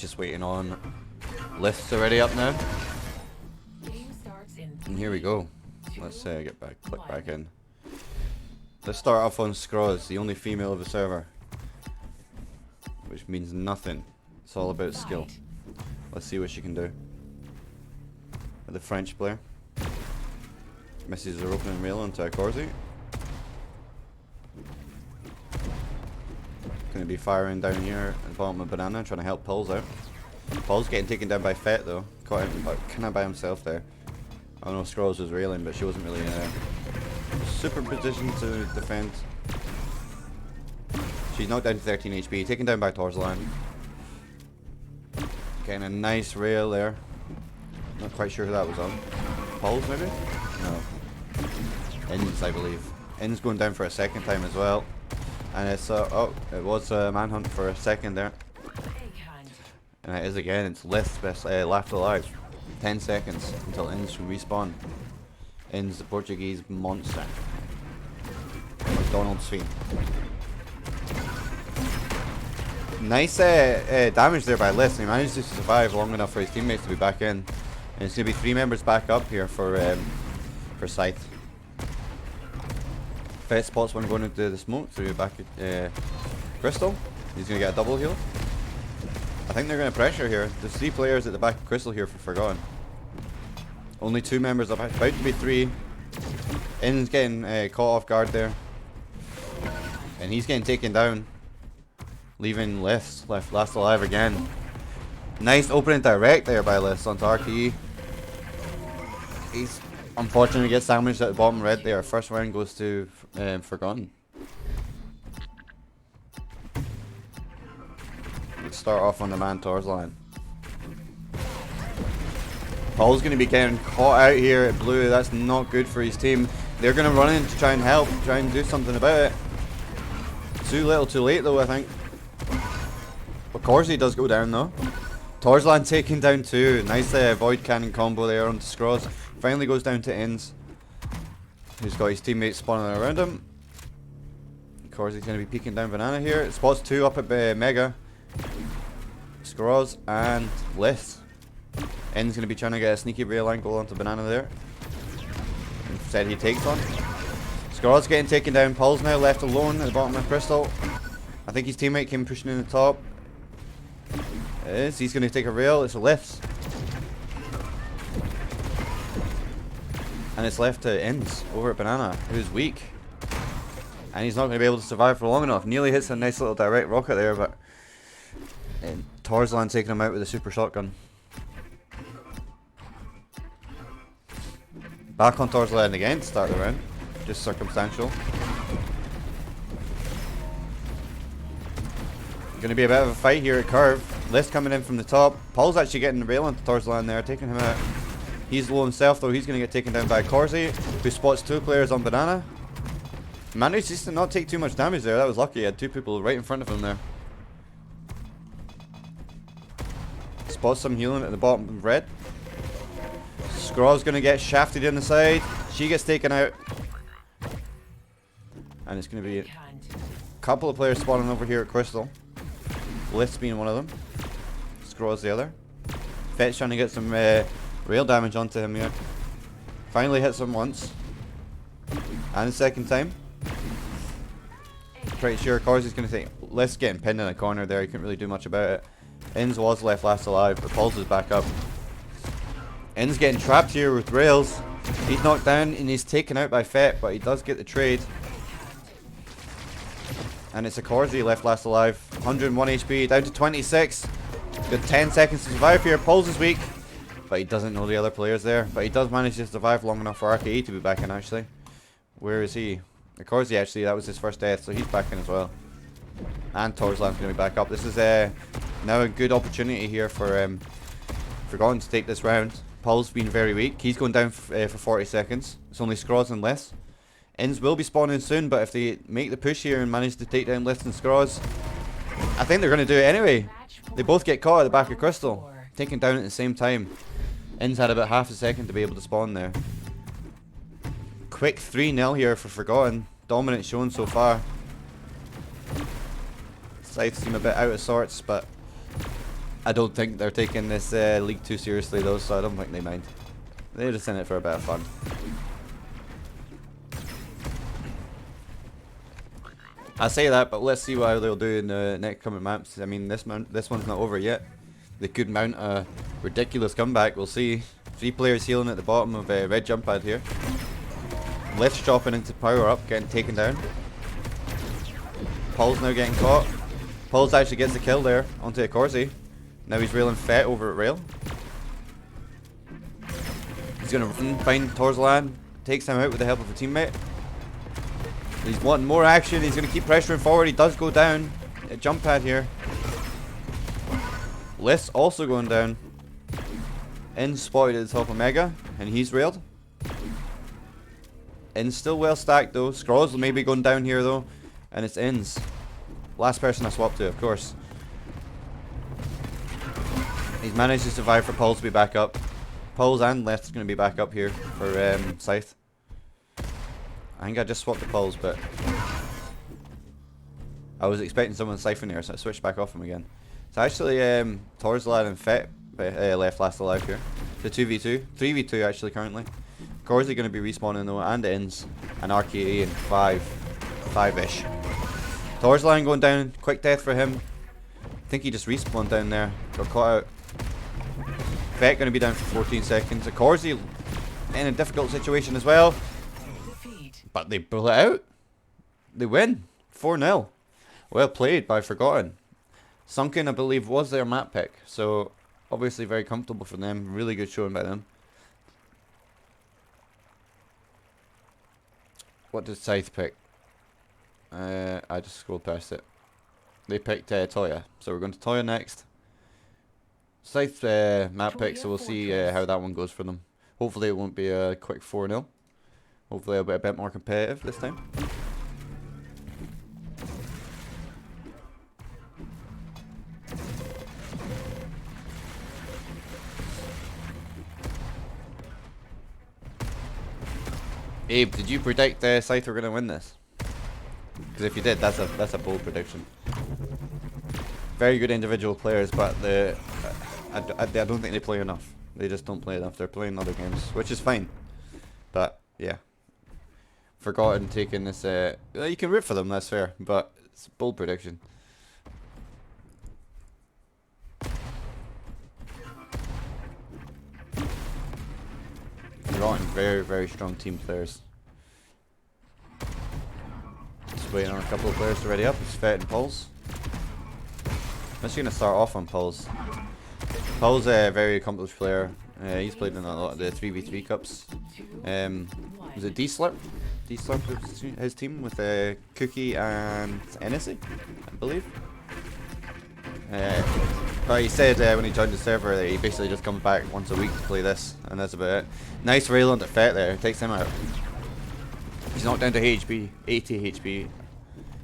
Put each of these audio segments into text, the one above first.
just waiting on lists already up now. And here we go. Let's get back, click back in. Let's start off on Scroz, the only female of the server. Which means nothing. It's all about skill. Let's see what she can do. The French player. Misses her opening rail onto a Corsi. Gonna be firing down here at the bottom of Banana, trying to help Pulse out. Pulse getting taken down by Fett though. Caught him kind of by himself there. I don't know if Scrolls was railing, but she wasn't really in a super position to defend. She's knocked down to 13 HP, taken down by Torzlan. Getting a nice rail there. Not quite sure who that was on. Pulse maybe? No. Inns, I believe. Inns going down for a second time as well. And it's oh, it was a manhunt for a second there. And it is again, it's Lith left alive. 10 seconds until Inns can respawn. Inns, the Portuguese monster. McDonald's fiend. Nice damage there by Lith. He managed to survive long enough for his teammates to be back in. And it's going to be 3 members back up here for Scythe. Fett spots one going into the smoke through back at Crystal. He's going to get a double heal. I think they're going to pressure here. There's 3 players at the back of Crystal here for Forgotten. Only 2 members up, about to be 3. In's getting caught off guard there. And he's getting taken down. Leaving last alive again. Nice opening direct there by Liss onto RTE. He's unfortunately gets sandwiched at the bottom red there. First round goes to Forgotten. Let's start off on the man Torzlan. Paul's going to be getting caught out here at blue. That's not good for his team. They're going to run in to try and help, try and do something about it. Too little too late though, I think. But Corsi does go down though. Torzlan taken down too. Nice void cannon combo there onto Scroz. Finally goes down to Inns, who's got his teammates spawning around him. Corsi's going to be peeking down Banana here. Spots 2 up at Mega. Scroz and Lith. Inns going to be trying to get a sneaky rail angle onto Banana there. Instead he takes on. Scroz getting taken down. Paul's now left alone at the bottom of Crystal. I think his teammate came pushing in the top. It is. He's going to take a rail. It's a Lith. And it's left to Inns over at Banana, who's weak. And he's not going to be able to survive for long enough. Nearly hits a nice little direct rocket there, but Torzlan taking him out with a super shotgun. Back on Torzlan again to start the round. Just circumstantial. Going to be a bit of a fight here at Curve. List coming in from the top. Paul's actually getting the rail onto Torzlan there, taking him out. He's low himself though, he's going to get taken down by Corsi, who spots 2 players on Banana. Managed just to not take too much damage there, that was lucky, he had 2 people right in front of him there. Spots some healing at the bottom of red. Scraw's going to get shafted in the side, she gets taken out. And it's going to be a couple of players spawning over here at Crystal. Lift's being one of them. Scraw's the other. Fett's trying to get some rail damage onto him here. Finally hits him once. And a second time. Pretty sure Corsi's going to take... Lift's getting pinned in a corner there, he couldn't really do much about it. Inns was left last alive, but Pulse is back up. Inns getting trapped here with rails. He's knocked down and he's taken out by Fett, but he does get the trade. And it's a Corsi left last alive. 101 HP, down to 26. Got 10 seconds to survive here. Pulse is weak, but he doesn't know the other players there. But he does manage to survive long enough for RKE to be back in actually. Where is he? The Corsi actually, that was his first death, so he's back in as well. And Torzlan's going to be back up. This is now a good opportunity here for Forgotten to take this round. Paul's been very weak. He's going down for 40 seconds. It's only Scroz and Less. Inns will be spawning soon, but if they make the push here and manage to take down Less and Scroz, I think they're going to do it anyway. They both get caught at the back of Crystal, taken down at the same time. Inns had about half a second to be able to spawn there. Quick 3-0 here for Forgotten. Dominant shown so far. Scythe seem a bit out of sorts, but I don't think they're taking this league too seriously though, so I don't think they mind. They're just in it for a bit of fun. I say that, but let's see what they'll do in the next coming maps. I mean, this one's not over yet. They could mount a ridiculous comeback. We'll see. 3 players healing at the bottom of red jump pad here. Lift's dropping into power up, getting taken down. Paul's now getting caught. Paul's actually gets the kill there onto a Corsi. Now he's railing Fett over at rail. He's gonna find Torzlan, takes him out with the help of a teammate. He's wanting more action. He's going to keep pressuring forward. He does go down. A jump pad here. Lift's also going down. In spotted at the top of Mega, and he's railed. In still well stacked though. Scrolls maybe going down here though, and it's Ins. Last person I swapped to, of course. He's managed to survive for Pulse to be back up. Pulse and Lift's going to be back up here for Scythe. I think I just swapped the Pulse, but I was expecting someone siphon here, so I switched back off him again. It's actually Torzlan and Fett left last alive here. The 2v2, 3v2 actually currently. Corsi going to be respawning though, and Ins, and RKA in 5-ish. Torzlan going down, quick death for him. I think he just respawned down there, got caught out. Fett going to be down for 14 seconds. Corsi in a difficult situation as well. But they pull it out. They win. 4-0. Well played by Forgotten. Sunken, I believe, was their map pick. So, obviously very comfortable for them. Really good showing by them. What did Scythe pick? I just scrolled past it. They picked Toya. So we're going to Toya next. Scythe map pick, so we'll see how that one goes for them. Hopefully it won't be a quick 4-0. Hopefully it'll be a bit more competitive this time. Abe, did you predict Scythe were going to win this? Because if you did, that's a bold prediction. Very good individual players, but I don't think they play enough. They just don't play enough. They're playing other games, which is fine. But yeah. Forgotten taking this. You can root for them, that's fair, but it's a bold prediction. Forgotten, very, very strong team players. Just waiting on a couple of players to ready up. It's Fett and Pulse. I'm just going to start off on Pulse. Pulse a very accomplished player. He's played in a lot of the 3v3 cups. Was it D-Slurp? D-Slurp was his team with Cookie and NSA, I believe. But he said when he joined the server that he basically just comes back once a week to play this, and that's about it. Nice rail onto Fett there, takes him out. He's knocked down to HP, 80 HP.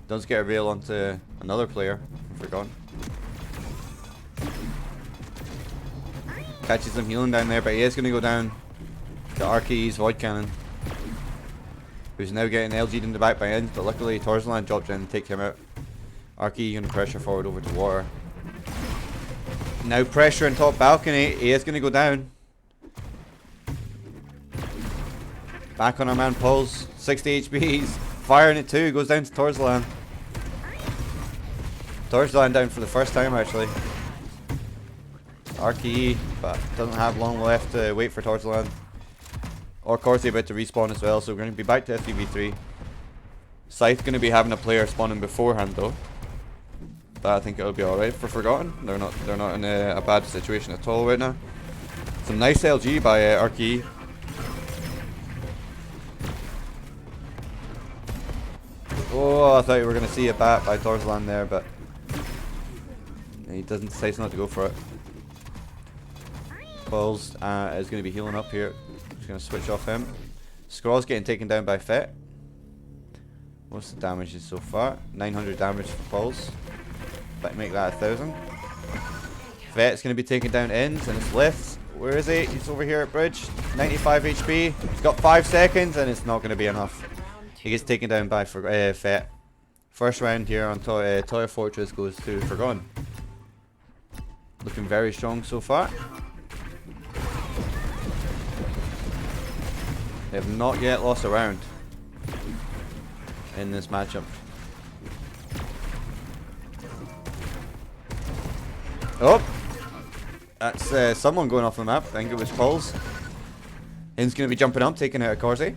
Does get a rail onto another player, Forgotten. Catches him healing down there, but he is going to go down to RKE's Void Cannon, who's now getting LG'd in the back by Ins, but luckily Torzlan dropped in and take him out. RKE going to pressure forward over to water. Now pressure on top balcony, he is going to go down. Back on our man Pulse, 60 HP, he's firing it too, goes down to Torzlan. Torzlan down for the first time actually. RKE, but doesn't have long left to wait for Torzlan. Or Corsi about to respawn as well, so we're going to be back to 3v3. Scythe going to be having a player spawning beforehand though. But I think it'll be alright for Forgotten. They're not in a bad situation at all right now. Some nice LG by RKE. Oh, I thought you were going to see a bat by Torzlan there, but he decides not to go for it. Balls is going to be healing up here. Just going to switch off him. Scrawl's getting taken down by Fett. What's the damage so far? 900 damage for Pulse. But make that 1,000. Fett's going to be taking down Ins, and it's Lift. Where is he? He's over here at bridge. 95 HP. He's got 5 seconds, and it's not going to be enough. He gets taken down by Fett. First round here on Toya Fortress goes to Forgotten. Looking very strong so far. They have not yet lost a round in this matchup. Oh! That's someone going off the map. I think it was Pulse. In's going to be jumping up, taking out a Corsi.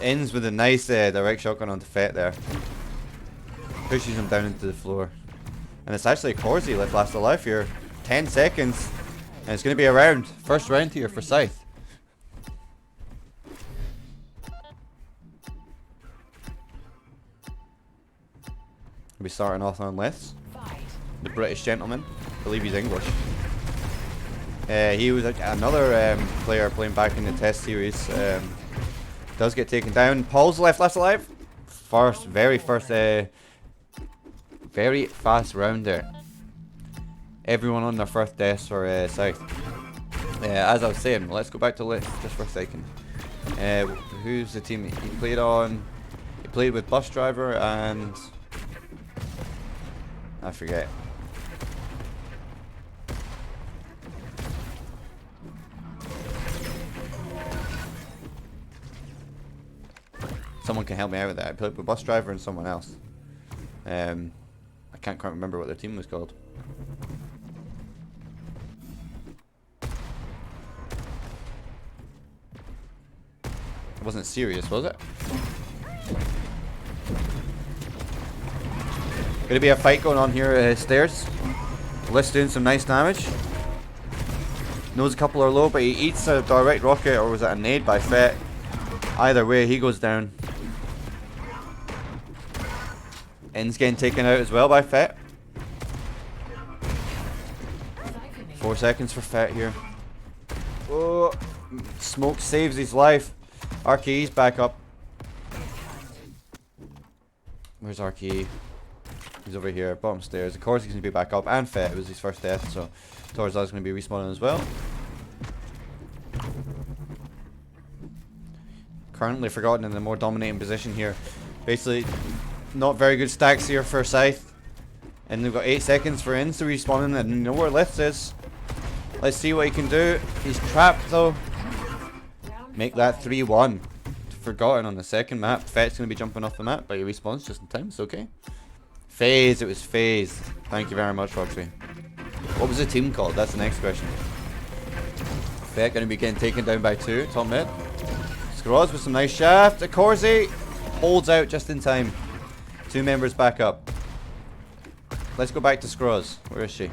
Ends with a nice direct shotgun onto Fett there. Pushes him down into the floor. And it's actually a Corsi last alive here. 10 seconds. And it's going to be a round. First round here for Scythe. We'll be starting off on left. The British gentleman. I believe he's English. He was another player playing back in the test series. Does get taken down. Paul's last alive. Very fast round there. Everyone on their first death for Scythe. As I was saying, let's go back to list just for a second. Who's the team he played on? He played with Bus Driver and I forget. Someone can help me out with that. I played with Bus Driver and someone else. I can't quite remember what their team was called. It wasn't serious, was it? Gonna be a fight going on here stairs. List doing some nice damage. Knows a couple are low, but he eats a direct rocket, or was it a nade by Fett? Either way, he goes down. In's getting taken out as well by Fett. 4 seconds for Fett here. Oh, Smoke saves his life. RKE's back up. Where's RKE? He's over here, bottom stairs. Of course he's going to be back up, and Fett. It was his first death, so Torzal's going to be respawning as well. Currently forgotten in the more dominating position here. Basically, not very good stacks here for Scythe. And they've got 8 seconds for Ins to respawn, and you know where Lith is. Let's see what he can do. He's trapped though. Make that 3-1. Forgotten on the second map. Fett's going to be jumping off the map, but he respawns just in time. It's okay. FaZe, it was FaZe. Thank you very much, Roxy. What was the team called? That's the next question. Fett going to be getting taken down by 2. Top mid. Scroz with some nice shaft. A Corsi holds out just in time. 2 members back up. Let's go back to Scroz. Where is she? I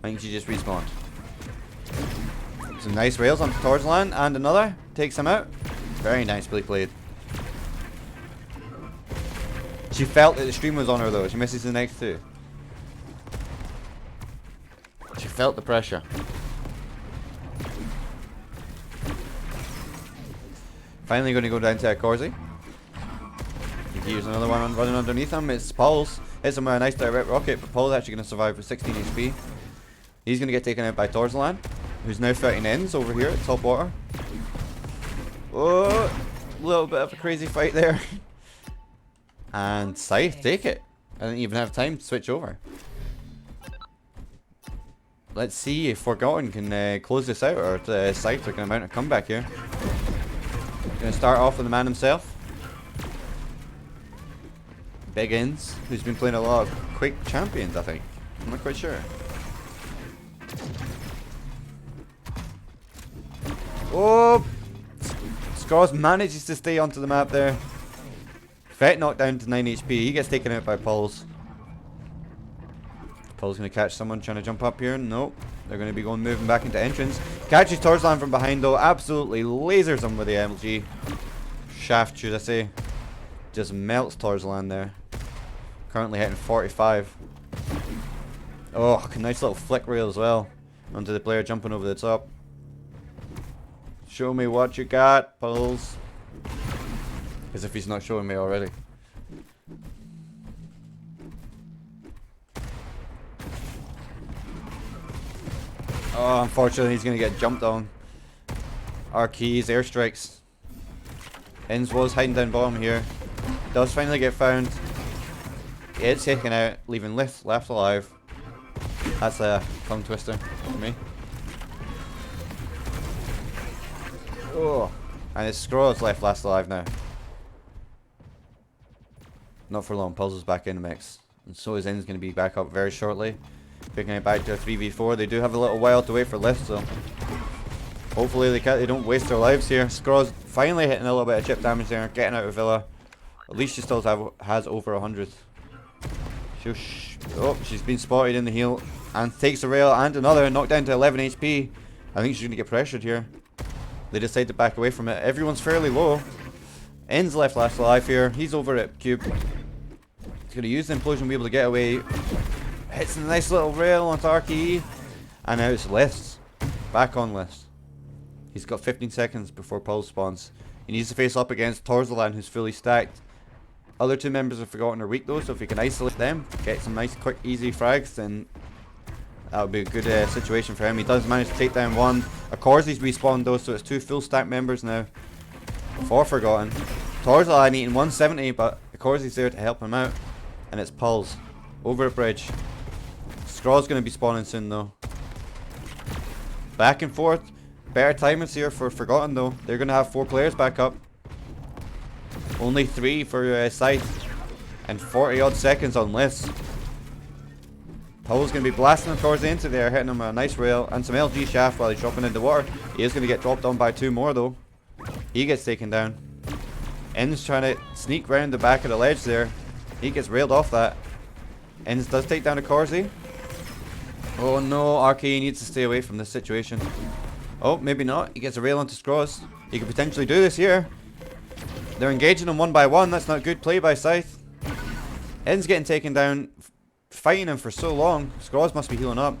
think she just respawned. Some nice rails onto Torzlan, and another takes him out. Very nicely played. She felt that the stream was on her though. She misses the next 2. She felt the pressure. Finally going to go down to a Corsi. Here's another one running underneath him. It's Paul's. Hits him with a nice direct rocket, but Paul's actually going to survive with 16 HP. He's going to get taken out by Torzlan, who's now fighting Ends over here at top water. Oh, a little bit of a crazy fight there. And Scythe take it. I didn't even have time to switch over. Let's see if Forgotten can close this out, or if Scythe are going to mount a comeback here. Going to start off with the man himself. Big Ins, who's been playing a lot of quick champions, I think. I'm not quite sure. Oh! Scars manages to stay onto the map there. Fett knocked down to 9 HP. He gets taken out by Pulse. Pulse going to catch someone trying to jump up here. Nope. They're going to be moving back into entrance. Catches Torzlan from behind though. Absolutely lasers him with the MLG. Shaft, should I say. Just melts Torzlan there. Currently hitting 45. Oh, nice little flick rail as well. Onto the player jumping over the top. Show me what you got, Pulse. As if he's not showing me already. Oh, unfortunately he's going to get jumped on. Our keys, airstrikes. Inns was hiding down bottom here. Does finally get found. It's taken out, leaving left alive. That's a tongue twister for me. Oh, and it's Scraw's last alive now. Not for long. Puzzle's back in the mix, and so is Inn's going to be back up very shortly, picking it back to a 3v4. They do have a little while to wait for lift, so hopefully they don't waste their lives here. Scraw's finally hitting a little bit of chip damage there, getting out of Villa. At least she still has over 100. Oh, she's been spotted in the heel and takes a rail and another, knocked down to 11 HP. I think she's going to get pressured here. They decide to back away from it. Everyone's fairly low. Inn's last alive here. He's over at Cube. He's going to use the implosion, be able to get away. Hits a nice little rail onto RKE. And now it's List. Back on List. He's got 15 seconds before Pulse spawns. He needs to face up against Torzalan, who's fully stacked. Other two members of Forgotten are weak though, so if he can isolate them, get some nice, quick, easy frags, then that would be a good situation for him. He does manage to take down one. Akorzi's respawned though, so it's two full stack members now for Forgotten. Torzalan eating 170, but Akorzi's there to help him out. And it's Pulse over at bridge. Scraw's going to be spawning soon though. Back and forth. Better timings here for Forgotten though. They're going to have 4 players back up. Only 3 for Scythe. And 40 odd seconds on Liz. Paul's going to be blasting him towards the into there, hitting him a nice rail and some LG shaft while he's dropping into water. He is going to get dropped on by 2 more though. He gets taken down. Inn's trying to sneak round the back of the ledge there. He gets railed off that. Inns does take down a Corsi. Oh no, RKE needs to stay away from this situation. Oh, maybe not. He gets a rail onto Scross. He could potentially do this here. They're engaging him 1 by 1. That's not good play by Scythe. Inn's getting taken down. Fighting him for so long. Scross must be healing up.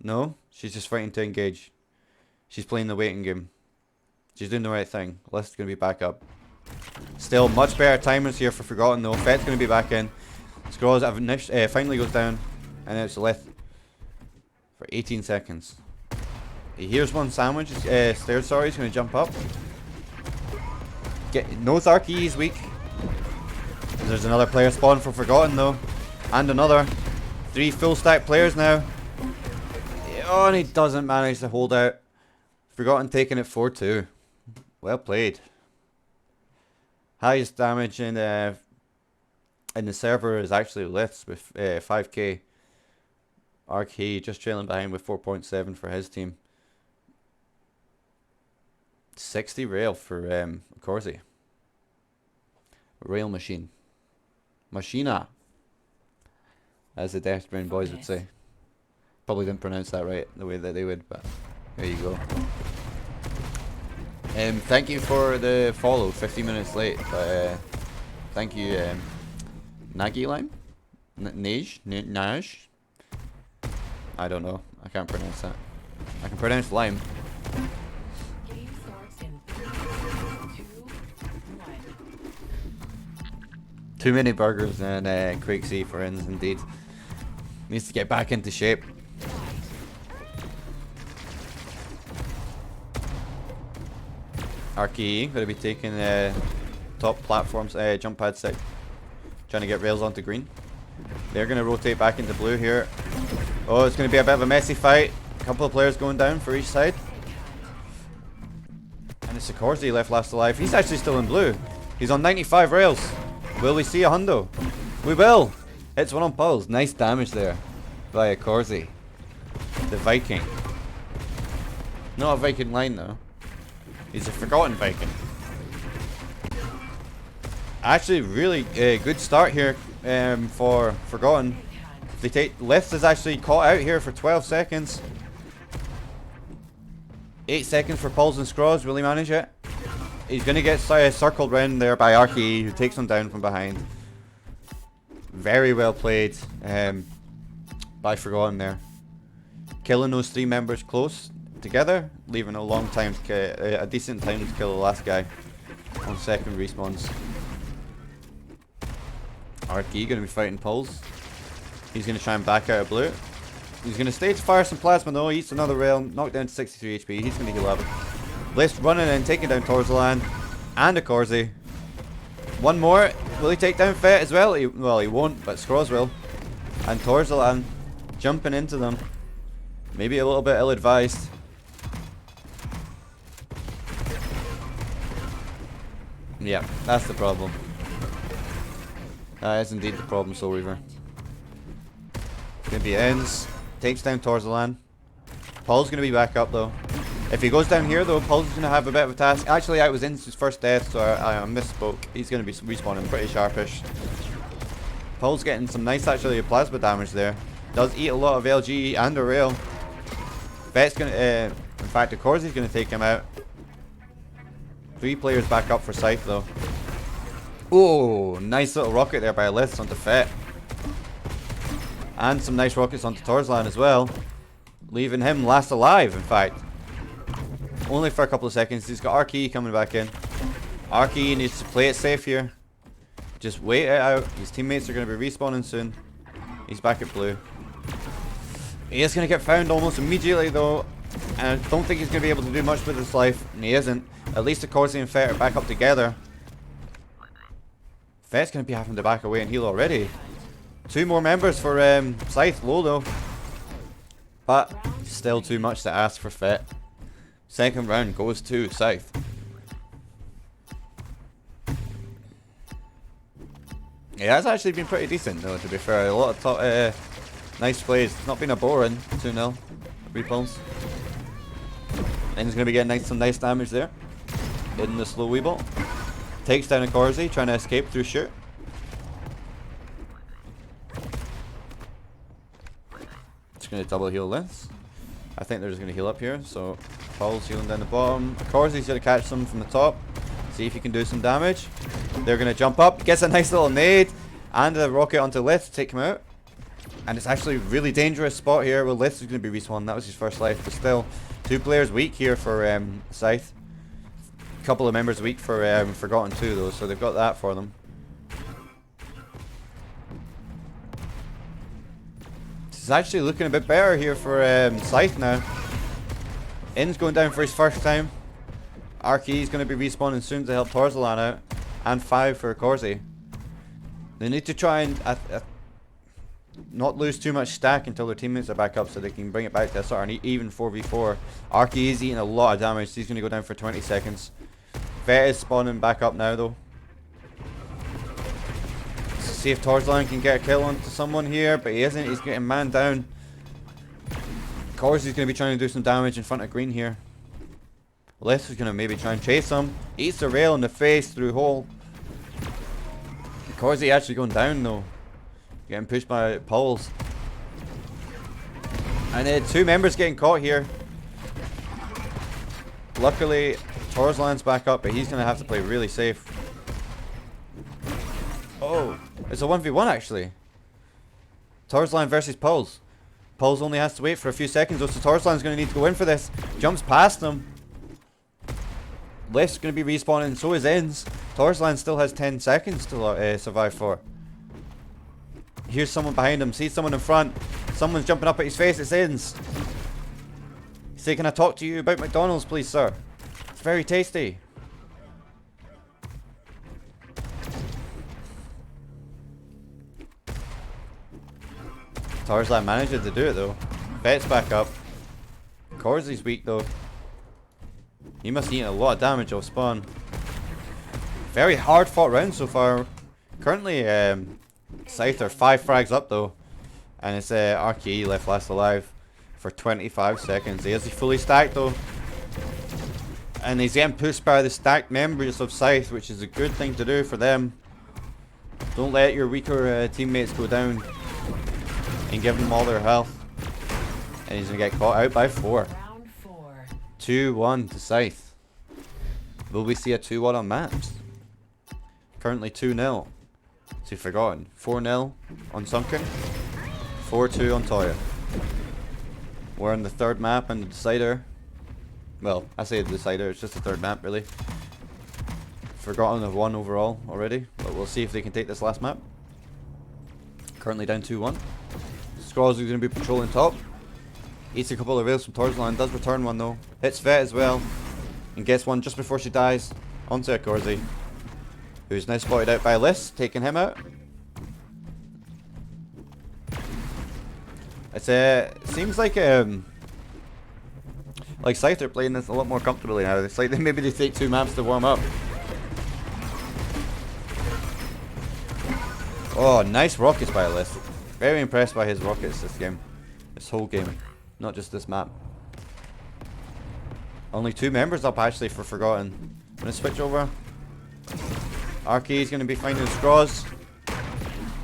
No, she's just fighting to engage. She's playing the waiting game. She's doing the right thing. List's going to be back up. Still, much better timers here for Forgotten though. Fett's going to be back in. Scrolls finally goes down. And now it's Lith. For 18 seconds. He hears one sandwich. Stairs, sorry. He's going to jump up. Knows RKE is weak. There's another player spawned for Forgotten though. And another. 3 full stack players now. Oh, and he doesn't manage to hold out. Forgotten taking it 4-2. Well played. Highest damage in the server is actually Lith's with 5k. RK just trailing behind with 4.7 for his team. 60 rail for Corsi. Rail machine. Machina, as the Death Brain boys would say. Probably didn't pronounce that right the way that they would, but there you go. Thank you for the follow, 50 minutes late, but thank you, Nagilime? Naj? I don't know, I can't pronounce that. I can pronounce lime. Too many burgers and Craig C for Inns indeed. Needs to get back into shape. RKE going to be taking top platforms, jump pad 6. Trying to get rails onto green. They're going to rotate back into blue here. Oh, it's going to be a bit of a messy fight. A couple of players going down for each side. And it's Sikorsky left last alive. He's actually still in blue. He's on 95 rails. Will we see a hundo? We will. Hits one on Pulse. Nice damage there by Corsi, the Viking. Not a Viking line though. He's a Forgotten Viking. Actually, really good start here for Forgotten. They take Lift is actually caught out here for 12 seconds. 8 seconds for Pulse and Scroz. Will he manage it? He's going to get circled round there by RKE, who takes him down from behind. Very well played by Forgotten there. Killing those 3 members close together, leaving a long time to a decent time to kill the last guy on second respawns. RKE going to be fighting Pulse. He's going to try and back out of blue. He's going to stay to fire some plasma though. Eats another rail, knocked down to 63 HP. He's going to heal up. Lift running and taking down Torzalan. And a Corsi. One more. Will he take down Fett as well? Well, he won't, but Scrolls will. And Torzalan jumping into them. Maybe a little bit ill-advised. Yeah, that's the problem. That is indeed the problem, Soul Reaver. Gonna be ends. Takes down Torzalan. Paul's gonna be back up though. If he goes down here though, Paul's gonna have a bit of a task. Actually, I was in his first death, so I misspoke. He's gonna be respawning pretty sharpish. Paul's getting some nice actually plasma damage there. Does eat a lot of LG and a rail. Vet's gonna, in fact, of course he's gonna take him out. 3 players back up for Scythe though. Oh, nice little rocket there by Alyth onto Fett. And some nice rockets onto Torzalan as well. Leaving him last alive, in fact. Only for a couple of seconds. He's got RKE coming back in. RKE needs to play it safe here. Just wait it out. His teammates are going to be respawning soon. He's back at blue. He is going to get found almost immediately though. And I don't think he's going to be able to do much with his life. And he isn't. At least the Corsi and Fett are back up together. Fett's going to be having to back away and heal already. 2 more members for Scythe, low though. But still too much to ask for Fett. Second round goes to Scythe. Yeah, that's actually been pretty decent though, to be fair. A lot of nice plays. It's not been a boring 2-0 repulse. And he's going to be getting some nice damage there. In the slow weeball. Takes down a Corsi, trying to escape through shoot. Just going to double heal this. I think they're just going to heal up here. So Paul's healing down the bottom. Corsi's going to catch some from the top. See if he can do some damage. They're going to jump up. Gets a nice little nade. And a rocket onto Lith to take him out. And it's actually a really dangerous spot here. Well, Lith is going to be respawned. That was his first life. But still, 2 players weak here for Scythe. A couple of members weak for Forgotten 2 though. So they've got that for them. This is actually looking a bit better here for Scythe now. In's going down for his first time. RKE is going to be respawning soon to help Torzalan out. And 5 for Corsi. They need to try and not lose too much stack until their teammates are back up so they can bring it back to a sort of even 4v4. RKE is eating a lot of damage. So he's going to go down for 20 seconds. Vet is spawning back up now though. Let's see if Torzalan can get a kill onto someone here, but he isn't. He's getting man down. Corsi's going to be trying to do some damage in front of green here. Lith is going to maybe try and chase him. Eats the rail in the face through hole. Corsi actually going down though. Getting pushed by poles. And 2 members getting caught here. Luckily, Torzalan's back up, but he's going to have to play really safe. Oh, it's a 1v1 actually. Torzalan versus Poles. Poles only has to wait for a few seconds, so Torzalan's going to need to go in for this. Jumps past him. Lith's going to be respawning, so is Ins. Torzalan still has 10 seconds to survive for. Here's someone behind him. Sees someone in front. Someone's jumping up at his face. It's Ins. He's saying, "Can I talk to you about McDonald's, please, sir? It's very tasty." Torzalan managed to do it though. Vet's back up. Corsi's weak though. He must have eaten a lot of damage off spawn. Very hard fought round so far. Currently, Scythe are 5 frags up though. And it's RKE left last alive for 25 seconds. He is fully stacked though. And he's getting pushed by the stacked members of Scythe, which is a good thing to do for them. Don't let your weaker teammates go down. And give them all their health. And he's going to get caught out by 4. 2-1 to Scythe. Will we see a 2-1 on maps? Currently 2-0 to Forgotten. 4-0 on Sunken. 4-2 on Toya. We're on the 3rd map and the decider. Well, I say the decider, it's just the 3rd map really. Forgotten have won overall already. But we'll see if they can take this last map. Currently down 2-1. Scrolls is going to be patrolling top. Eats a couple of rails from Torzalan. Does return one though. Hits Vet as well. And gets one just before she dies. Onto a Corsi, who's now spotted out by Liss, taking him out. It seems like Scythe are playing this a lot more comfortably now. It's like maybe they take 2 maps to warm up. Oh, nice rockets by Liss. Very impressed by his rockets this game. This whole game. Not just this map. Only 2 members up actually for Forgotten. I'm gonna switch over. Arcade is gonna be finding Scroz.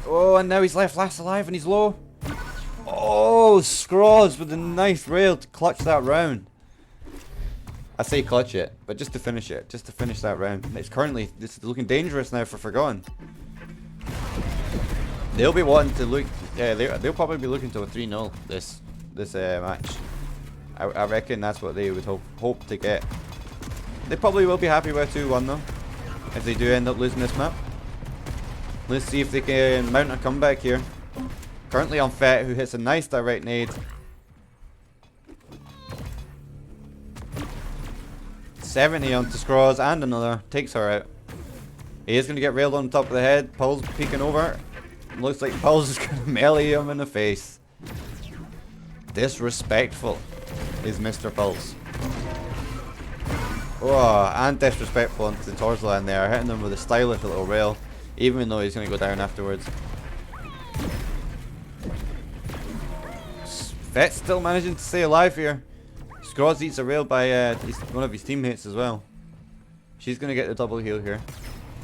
Oh, and now he's left last alive and he's low. Oh, Scroz with a nice rail to clutch that round. I say clutch it, but just to finish it. Just to finish that round. This is looking dangerous now for Forgotten. They'll be wanting to look. Yeah, they'll probably be looking to a 3-0 this match. I reckon that's what they would hope to get. They probably will be happy with 2-1 though, if they do end up losing this map. Let's see if they can mount a comeback here. Currently on Fet, who hits a nice direct nade. 70 onto Scroz and another. Takes her out. He is going to get railed on top of the head. Pulse peeking over. Looks like Pulse is going to melee him in the face. Disrespectful is Mr. Pulse. Oh, and disrespectful onto Torzlan there. Hitting him with a stylish little rail. Even though he's going to go down afterwards. Vet's still managing to stay alive here. Scroz eats a rail by one of his teammates as well. She's going to get the double heal here.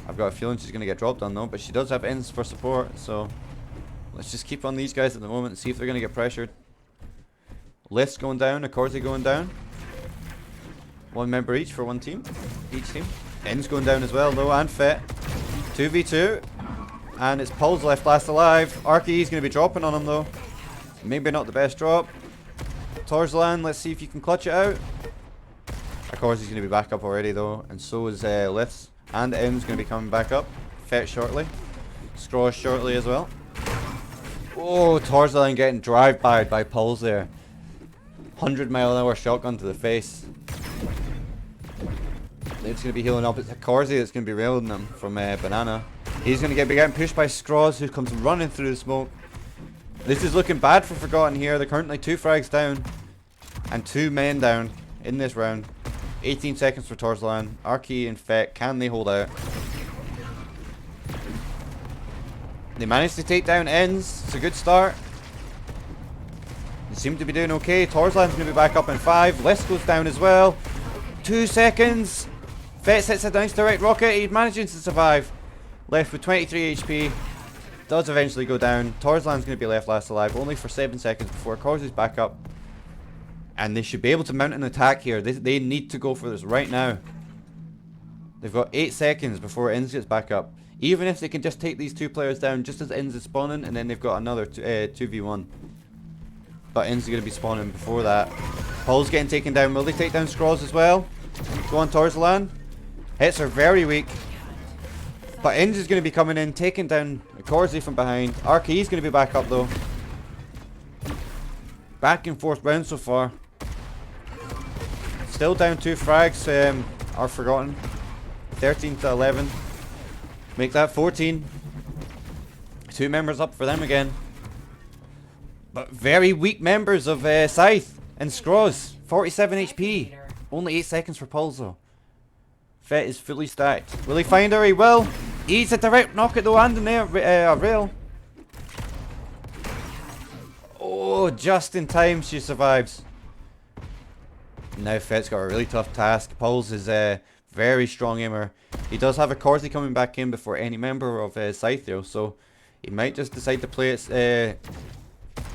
I've got a feeling she's going to get dropped on though, but she does have ends for support, so let's just keep on these guys at the moment and see if they're going to get pressured. Liss going down, a Corsi going down. 1 member each for each team. Ends going down as well though, and Fet. 2v2. And it's Pulse left last alive. Arky is going to be dropping on him though. Maybe not the best drop. Torzlan, let's see if you can clutch it out. Of course he's going to be back up already though, and so is Liss. And M's going to be coming back up. Fet shortly. Scroz shortly as well. Oh, Torzlan getting drive-byed by Pulse there. 100-mile-an-hour shotgun to the face. It's going to be healing up. It's a Corsi that's going to be railing them from Banana. He's going to be getting pushed by Scroz, who comes running through the smoke. This is looking bad for Forgotten here. They're currently 2 frags down and 2 men down in this round. 18 seconds for Torzlan. Arky and Fet, can they hold out? They managed to take down Ends. It's a good start. They seem to be doing okay. Torzlan's going to be back up in 5. Liss goes down as well. 2 seconds. Fet hits a nice direct rocket. He manages to survive. Left with 23 HP. Does eventually go down. Torzlan's going to be left last alive only for 7 seconds before Corsi's back up. And they should be able to mount an attack here. They need to go for this right now. They've got 8 seconds before Inz gets back up. Even if they can just take these 2 players down just as Inz is spawning, and then they've got another 2v1. But Inz is going to be spawning before that. Paul's getting taken down. Will they take down Scroz as well? Go on Torzlan. Hits are very weak. But Inz is going to be coming in, taking down Corsi from behind. Arky is going to be back up though. Back and forth round so far. Still down 2 frags are Forgotten. 13 to 11. Make that 14. 2 members up for them again. But very weak members of Scythe and Scroz. 47 HP. Only 8 seconds for Pulse though. Fet is fully stacked. Will he find her? He will. He's a direct knock-it though, and a rail. Oh, just in time she survives. Now Fet's got a really tough task. Pulse is a very strong aimer. He does have a Corsi coming back in before any member of Scythe though, so he might just decide to play it.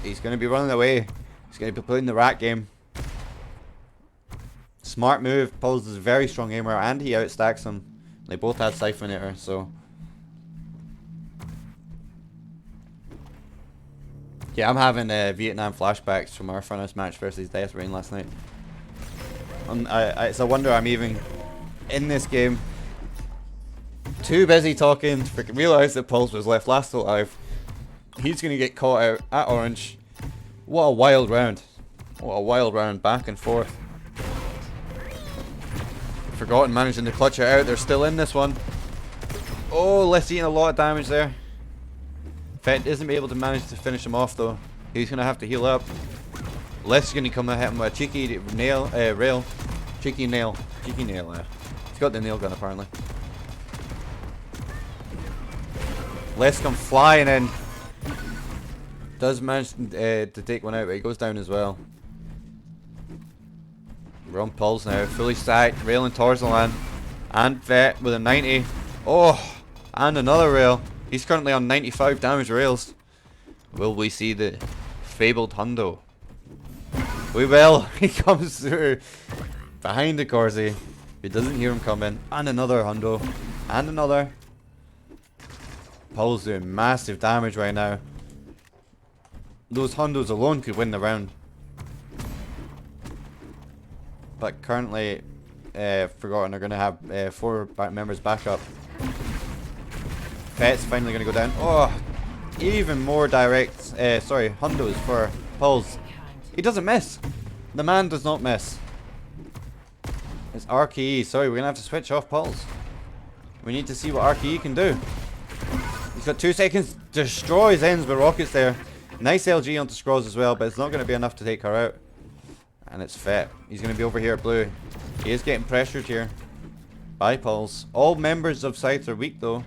He's going to be running away. He's going to be playing the rat game. Smart move. Pulse is a very strong aimer and he outstacks him. They both have Siphonator, so yeah, I'm having Vietnam flashbacks from our funnest match versus Death Rain last night. It's a wonder I'm even in this game. Too busy talking to realise that Pulse was left last alive. He's going to get caught out at Orange. What a wild round. What a wild round, back and forth. Forgotten managing to clutch it out. They're still in this one. Oh, Les eating a lot of damage there. Fett isn't able to manage to finish him off though. He's going to have to heal up. Les is going to come and hit him with a cheeky nail, rail. Cheeky nail. Cheeky nail, He's got the nail gun apparently. Les come flying in. Does manage to take one out, but he goes down as well. We're on pulse now, fully stacked, railing towards the land. And Vet with a 90. Oh, and another rail. He's currently on 95 damage rails. Will we see the fabled Hundo? We will. He comes through behind the Corsi. He doesn't hear him coming. And another Hundo. And another. Paul's doing massive damage right now. Those Hundos alone could win the round. But currently, Forgotten are going to have 4 members back up. Pet's finally going to go down. Oh, even more direct, Hundos for Pulse. He doesn't miss. The man does not miss. It's RKE. Sorry, we're going to have to switch off Pulse. We need to see what RKE can do. He's got 2 seconds. Destroys ends with rockets there. Nice LG onto Scrolls as well, but it's not going to be enough to take her out. And it's Fett. He's going to be over here at blue. He is getting pressured here by Pulse. All members of Scythe are weak though.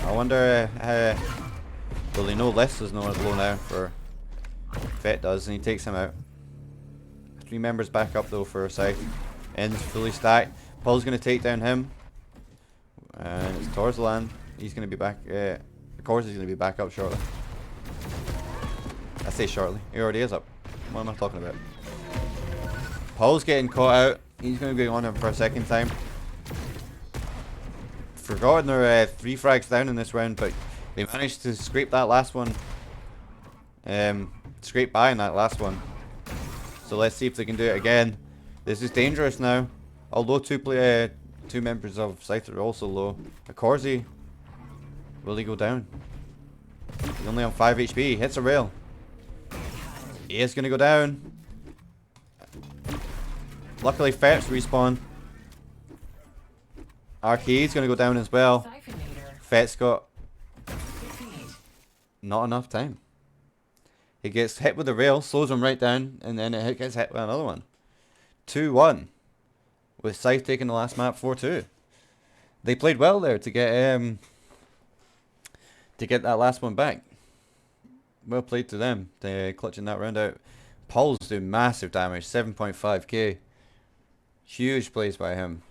I wonder, well, they know Les is nowhere below now for Fett does, and he takes him out. 3 members back up though for Scythe. Ends fully stacked. Pulse going to take down him. And it's Torzalan. He's going to be back, of course he's going to be back up shortly. I say shortly. He already is up. What am I talking about? Paul's getting caught out. He's going to be on him for a second time. Forgotten are 3 frags down in this round, but they managed to scrape that last one. Scrape by in that last one. So let's see if they can do it again. This is dangerous now. Although 2 members of Scythe are also low. Akorzi, will he go down? He's only on 5 HP. He hits a rail. He is going to go down. Luckily, Fett's respawn. Arcade's going to go down as well. Fett's got not enough time. He gets hit with the rail, slows him right down, and then it gets hit with another one. 2-1. With Scythe taking the last map 4-2. They played well there to get that last one back. Well played to them, clutching that round out. Paul's doing massive damage, 7.5k. Huge plays by him.